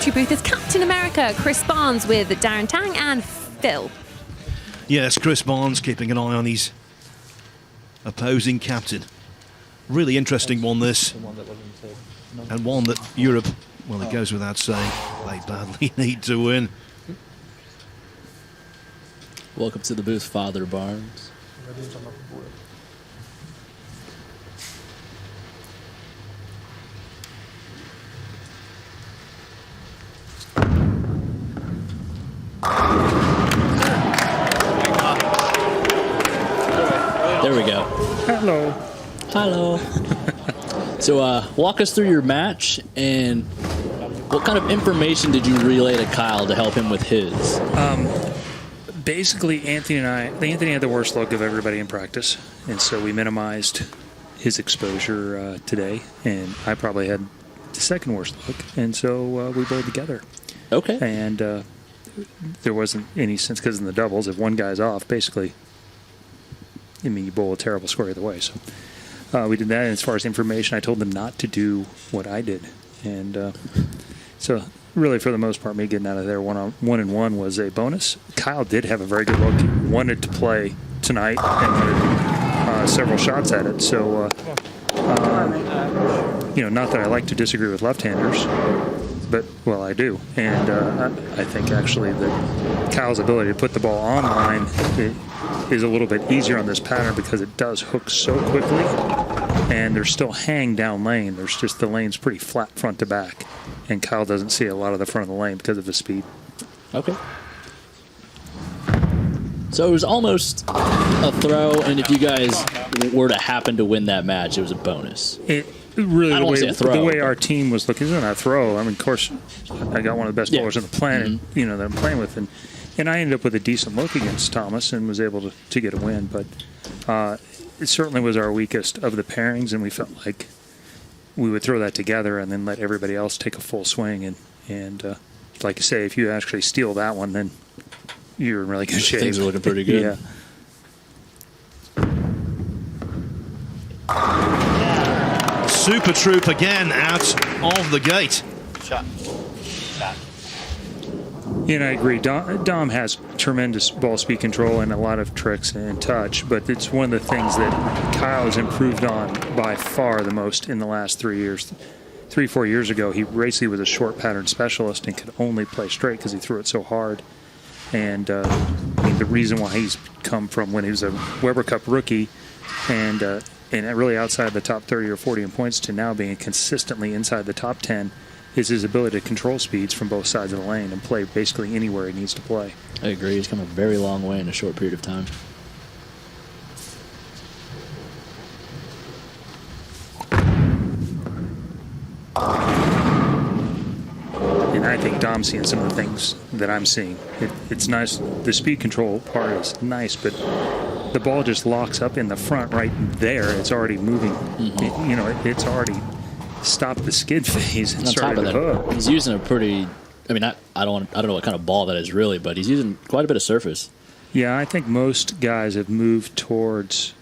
commentary booth is Captain America, Chris Barnes, with Darren Tang and Phil. Yes, Chris Barnes keeping an eye on his opposing captain. Really interesting one, this. And one that Europe, well, it goes without saying, they badly need to win. Welcome to the booth, Father Barnes. There we go. Hello. Hello. So walk us through your match, and what kind of information did you relay to Kyle to help him with his? Basically, Anthony had the worst look of everybody in practice, and so we minimized his exposure today, and I probably had the second worst look, and so we bowled together. Okay. And there wasn't any sense, because in the doubles, if one guy's off, basically, I mean, you bowl a terrible score either way. So we did that, and as far as information, I told them not to do what I did, and so really, for the most part, me getting out of there one-and-one was a bonus. Kyle did have a very good look. He wanted to play tonight and wanted several shots at it. So, not that I like to disagree with left-handers, but, well, I do. And I think, actually, that Kyle's ability to put the ball on line is a little bit easier on this pattern because it does hook so quickly, and there's still hang down lane. There's just the lane's pretty flat front to back, and Kyle doesn't see a lot of the front of the lane because of his speed. Okay. So it was almost a throw, and if you guys were to happen to win that match, it was a bonus. It really, I don't want to say a throw, the way our team was looking, it's not a throw. I mean, of course, I got one of the best bowlers on the planet, that I'm playing with, and I ended up with a decent look against Thomas and was able to get a win. But it certainly was our weakest of the pairings, and we felt like we would throw that together and then let everybody else take a full swing. And like you say, if you actually steal that one, then you're in really good shape. Things are looking pretty good. Yeah. Super Troup again out of the gate. Shot. Yeah, and I agree. Dom has tremendous ball speed control and a lot of tricks and touch, but it's one of the things that Kyle has improved on by far the most in the last 3 years. 3-4 years ago, he basically was a short pattern specialist and could only play straight because he threw it so hard. And the reason why he's come from when he was a Weber Cup rookie and really outside the top 30 or 40 in points to now being consistently inside the top 10 is his ability to control speeds from both sides of the lane and play basically anywhere he needs to play. I agree. He's come a very long way in a short period of time. And I think Dom's seeing some of the things that I'm seeing. It's nice. The speed control part is nice, but the ball just locks up in the front right there. It's already moving. It's already stopped the skid phase and started to hook. He's using a pretty, I don't know what kind of ball that is really, but he's using quite a bit of surface. Yeah, I think most guys have moved towards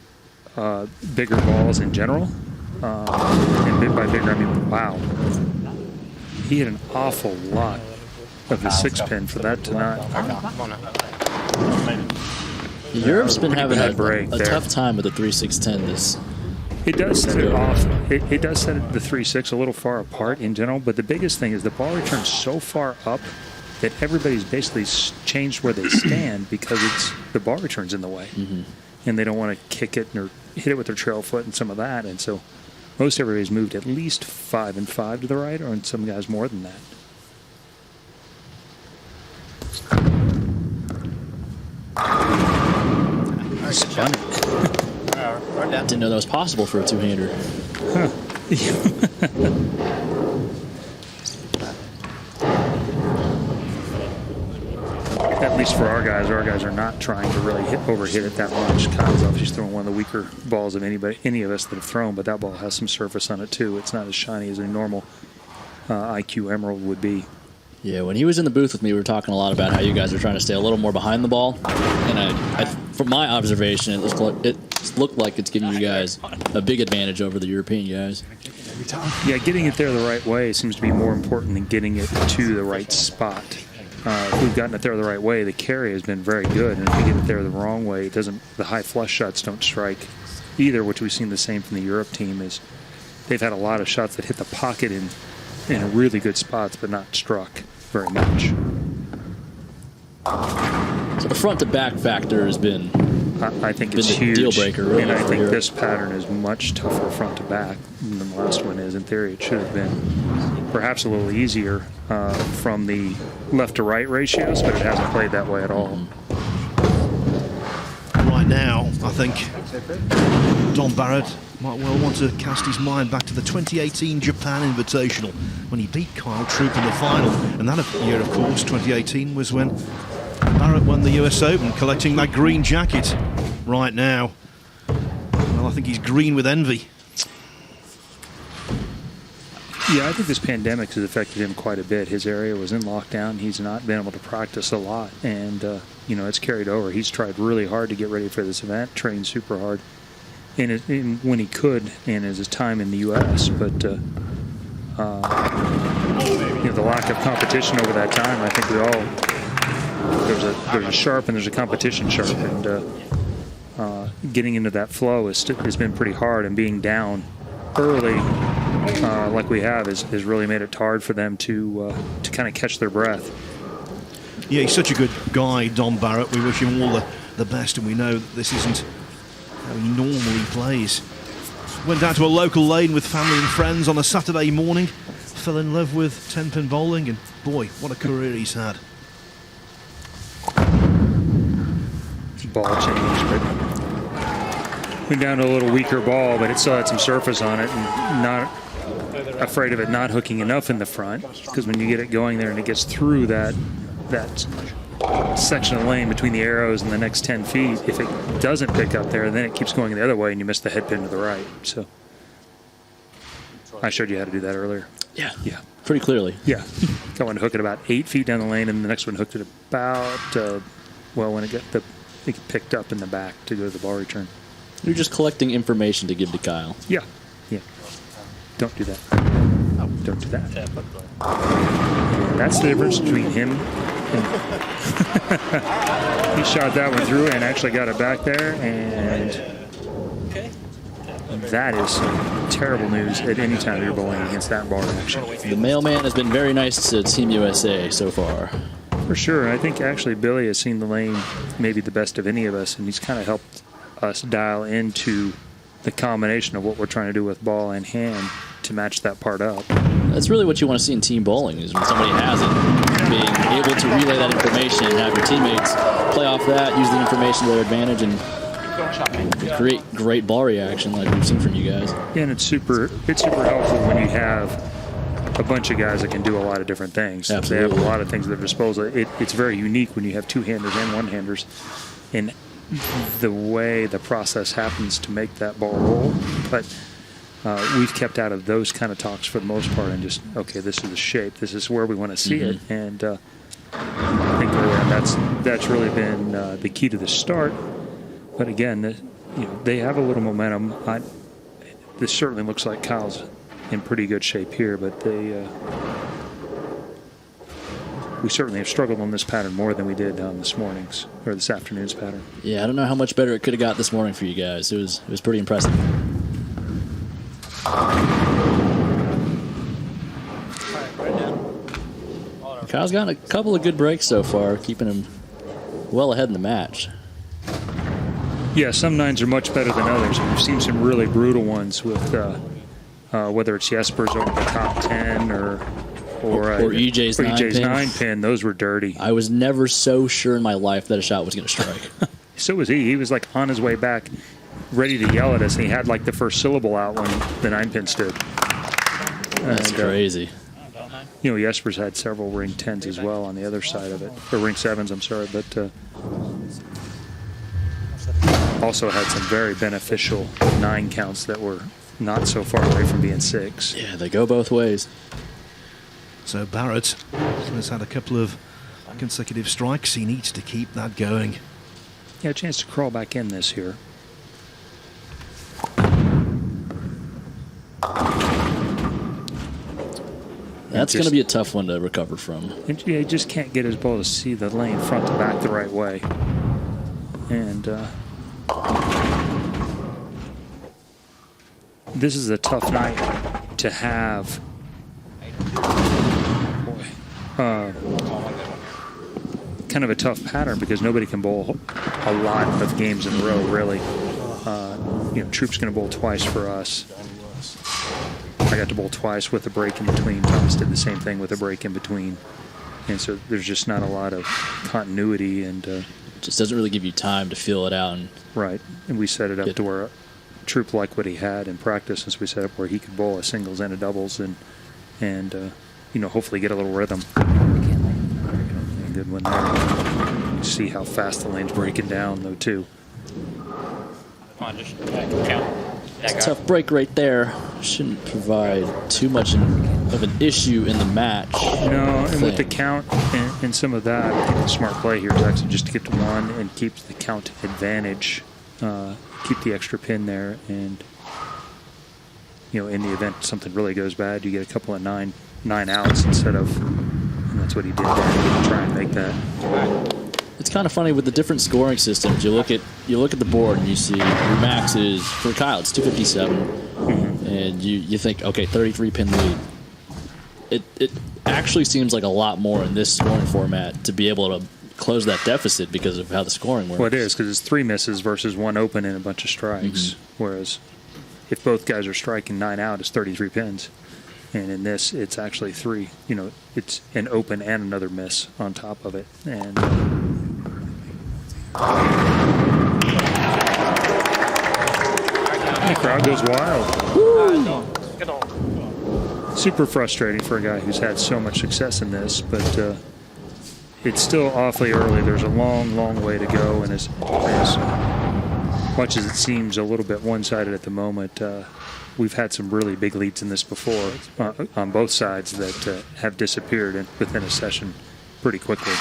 bigger balls in general. And by bigger, I mean, wow. He had an awful lot of the 6-pin for that tonight. Europe's been having a break tough time with the 3-6-10 this. It does set it off. It does set the 3-6 a little far apart in general, but the biggest thing is the ball returns so far up that everybody's basically changed where they stand because the ball returns in the way. And they don't want to kick it or hit it with their trail foot and some of that. And so most everybody's moved at least 5 and 5 to the right, or in some guys more than that. Spun it. Didn't know that was possible for a two-hander. Huh. At least for our guys are not trying to really overhit it that much. Kyle's obviously throwing one of the weaker balls of any of us that have thrown, but that ball has some surface on it too. It's not as shiny as a normal IQ Emerald would be. Yeah, when he was in the booth with me, we were talking a lot about how you guys are trying to stay a little more behind the ball. And I from my observation, it looked like it's giving you guys a big advantage over the European guys. Yeah, getting it there the right way seems to be more important than getting it to the right spot. If we've gotten it there the right way, the carry has been very good, and if we get it there the wrong way, it doesn't. The high flush shots don't strike either, which we've seen the same from the Europe team. Is they've had a lot of shots that hit the pocket in really good spots, but not struck very much. So the front to back factor has been, I think been it's the huge, deal breaker, really, and I for think Europe. this pattern is much tougher front to back than the last one is. In theory, it should have been perhaps a little easier from the left to right ratios, but it hasn't played that way at all. Right now, I think Dom Barrett might well want to cast his mind back to the 2018 Japan Invitational when he beat Kyle Troup in the final. And that year, of course, 2018, was when Barrett won the US Open, collecting that green jacket. Right now, well, I think he's green with envy. Yeah, I think this pandemic has affected him quite a bit. His area was in lockdown. He's not been able to practice a lot, and it's carried over. He's tried really hard to get ready for this event, trained super hard, when he could, and his time in the U.S. But the lack of competition over that time, I think we all there's a sharp and there's a competition sharp, and getting into that flow has been pretty hard, and being down early. Like we have has really made it hard for them to kind of catch their breath. Yeah, he's such a good guy, Dom Barrett. We wish him all the best, and we know that this isn't how he normally plays. Went down to a local lane with family and friends on a Saturday morning, fell in love with 10-pin bowling, and boy, what a career he's had. Ball change, but went down to a little weaker ball, but it still had some surface on it, and not afraid of it not hooking enough in the front, because when you get it going there and it gets through that section of lane between the arrows and the next 10 feet, if it doesn't pick up there, then it keeps going the other way and you miss the head pin to the right. So I showed you how to do that earlier. Yeah. Pretty clearly. Yeah. Got one to hook it about 8 feet down the lane, and the next one hooked it about, when it picked up in the back to go to the ball return. You're just collecting information to give to Kyle. Yeah. Don't do that. Don't do that. That's the difference between him and he shot that one through and actually got it back there, and that is terrible news at any time you're bowling against that ball action. The mailman has been very nice to Team USA so far. For sure. I think actually Billy has seen the lane maybe the best of any of us, and he's kind of helped us dial into the combination of what we're trying to do with ball and hand to match that part up. That's really what you want to see in team bowling, is when somebody has it, being able to relay that information and have your teammates play off that, use the information to their advantage, and create great ball reaction like we've seen from you guys. Yeah, and it's super helpful when you have a bunch of guys that can do a lot of different things. Absolutely. They have a lot of things at their disposal. It's very unique when you have two-handers and one-handers, and the way the process happens to make that ball roll. But we've kept out of those kind of talks for the most part, and just, okay, this is the shape, this is where we want to see it, and I think that's really been the key to the start. But again, they have a little momentum. This certainly looks like Kyle's in pretty good shape here, but we certainly have struggled on this pattern more than we did on this afternoon's pattern. Yeah, I don't know how much better it could have got this morning for you guys. It was pretty impressive. Kyle's gotten a couple of good breaks so far, keeping him well ahead in the match. Yeah, some nines are much better than others. We've seen some really brutal ones with whether it's Jesper's over the top 10 or EJ's 9-pin. Those were dirty. I was never so sure in my life that a shot was going to strike. So was he. He was like on his way back, ready to yell at us, and he had like the first syllable out when the 9-pin stood. That's crazy. Jesper's had several ring 10s as well on the other side of it, or ring 7s, I'm sorry, but also had some very beneficial 9 counts that were not so far away from being 6. Yeah, they go both ways. So Barrett has had a couple of consecutive strikes. He needs to keep that going. Yeah, a chance to crawl back in this here. That's going to be a tough one to recover from. He just can't get his ball to see the lane front to back the right way. And this is a tough night to have. Kind of a tough pattern because nobody can bowl a lot of games in a row, really. Troup's going to bowl twice for us. I got to bowl twice with a break in between. Thomas did the same thing with a break in between. And so there's just not a lot of continuity. And just doesn't really give you time to feel it out. Right. And we set it up to where Troup liked what he had in practice, since we set up where he could bowl a singles and a doubles and hopefully get a little rhythm. Good one there. See how fast the lane's breaking down, though, too. Come on, just count. It's a tough break right there. Shouldn't provide too much of an issue in the match. No, and with the count and some of that, I think the smart play here is actually just to get to one and keep the count advantage. Keep the extra pin there, and in the event something really goes bad, you get a couple of nine outs instead of. And that's what he did there. To try and make that. It's kind of funny with the different scoring systems. You look at the board and you see your max is for Kyle. It's 257, and you think, okay, 33 pin lead. It actually seems like a lot more in this scoring format to be able to close that deficit because of how the scoring works. Well, it is, because it's 3 misses versus 1 open and a bunch of strikes. Whereas if both guys are striking 9 out, it's 33 pins. And in this, it's actually 3. It's an open and another miss on top of it. And the crowd goes wild. Super frustrating for a guy who's had so much success in this, but it's still awfully early. There's a long, long way to go, and as much as it seems a little bit one-sided at the moment, we've had some really big leads in this before on both sides that have disappeared within a session pretty quickly.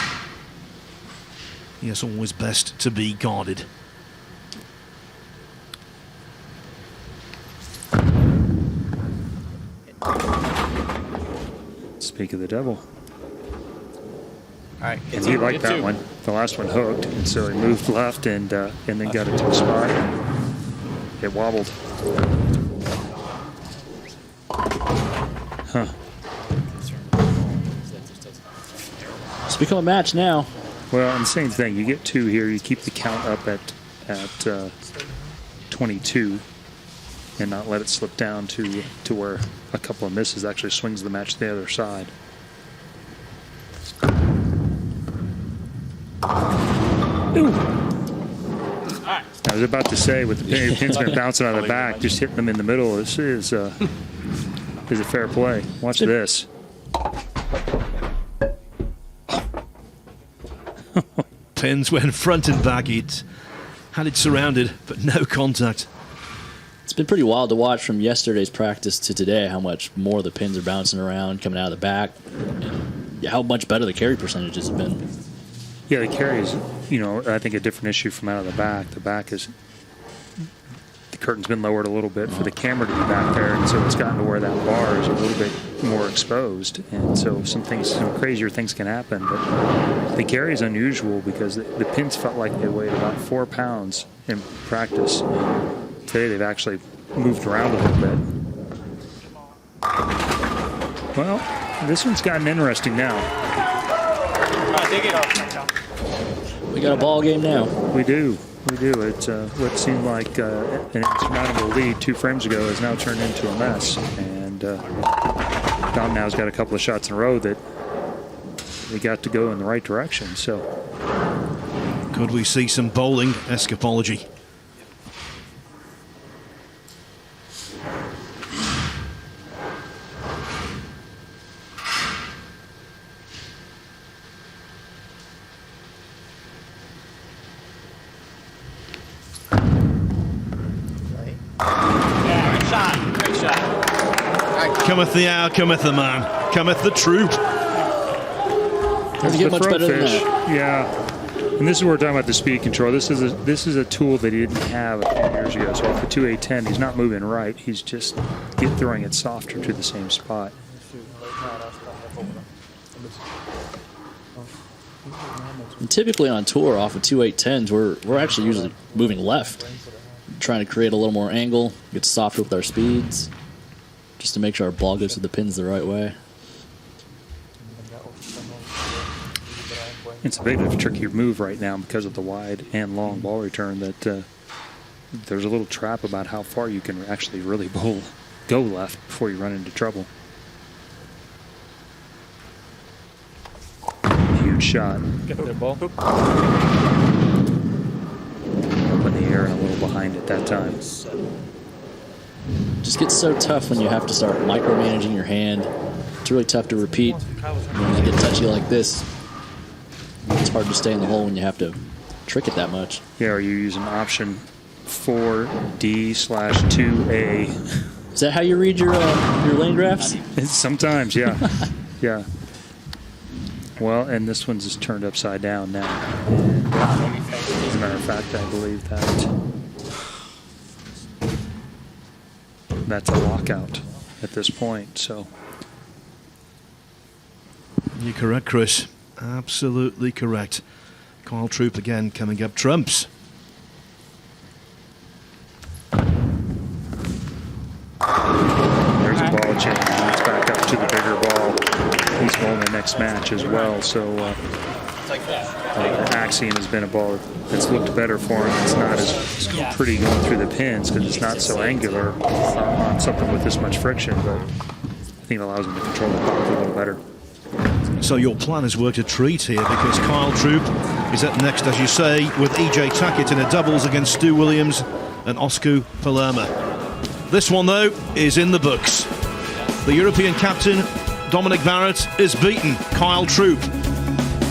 Yes, always best to be guarded. Speak of the devil. All right, and he liked that one. The last one hooked, and so he moved left and then got it to a spot. And it wobbled. Huh. It's become a match now. Well, and the same thing. You get 2 here. You keep the count up at 22 and not let it slip down to where a couple of misses actually swings the match to the other side. Ooh. I was about to say, with the pins been bouncing out of the back, just hitting them in the middle is a fair play. Watch this. Pins went front and back. It had it surrounded, but no contact. It's been pretty wild to watch from yesterday's practice to today how much more the pins are bouncing around, coming out of the back, and how much better the carry percentages have been. Yeah, the carry is, I think a different issue from out of the back. The back is, the curtain's been lowered a little bit for the camera to be back there, and so it's gotten to where that bar is a little bit more exposed, and so some crazier things can happen. But the carry is unusual because the pins felt like they weighed about 4 pounds in practice. Today they've actually moved around a little bit. Well, this one's gotten interesting now. We got a ball game now. We do. It's what seemed like an insurmountable lead 2 frames ago has now turned into a mess. And Dom now's got a couple of shots in a row that they got to go in the right direction. So, could we see some bowling escapology? Cometh the hour, cometh the man, cometh the troop. Doesn't get much better than that. Yeah, and this is where we're talking about the speed control. This is a tool that he didn't have a few years ago. So off the 2-8-10, he's not moving right. He's just throwing it softer to the same spot. And typically on tour, off of 2.810s, we're actually usually moving left, trying to create a little more angle, get softer with our speeds, just to make sure our ball goes to the pins the right way. It's a bit of a trickier move right now because of the wide and long ball return that there's a little trap about how far you can actually really go left before you run into trouble. Huge shot. Get the ball. Up in the air and a little behind it that time. Just gets so tough when you have to start micromanaging your hand. It's really tough to repeat when you get touchy like this. It's hard to stay in the hole when you have to trick it that much. Yeah, are you using option 4D/2A? Is that how you read your lane graphs? Sometimes, yeah. Yeah. Well, and this one's just turned upside down now. As a matter of fact, I believe that's a lockout at this point. So You're correct, Chris. Absolutely correct. Kyle Troup again coming up trumps. there's a ball change. It's back up to the bigger ball. He's bowling the next match as well. So Axiom has been a ball that's looked better for him. It's not as pretty going through the pins because it's not so angular on something with this much friction, but I think it allows him to control the puck a little better. So your plan has worked a treat here because Kyle Troup is up next, as you say, with E.J. Tackett in a doubles against Stu Williams and Osku Palermo. This one, though, is in the books. The European captain, Dom Barrett, is beaten. Kyle Troup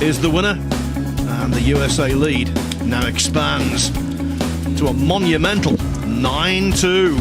is the winner, and the USA lead now expands to a monumental 9-2.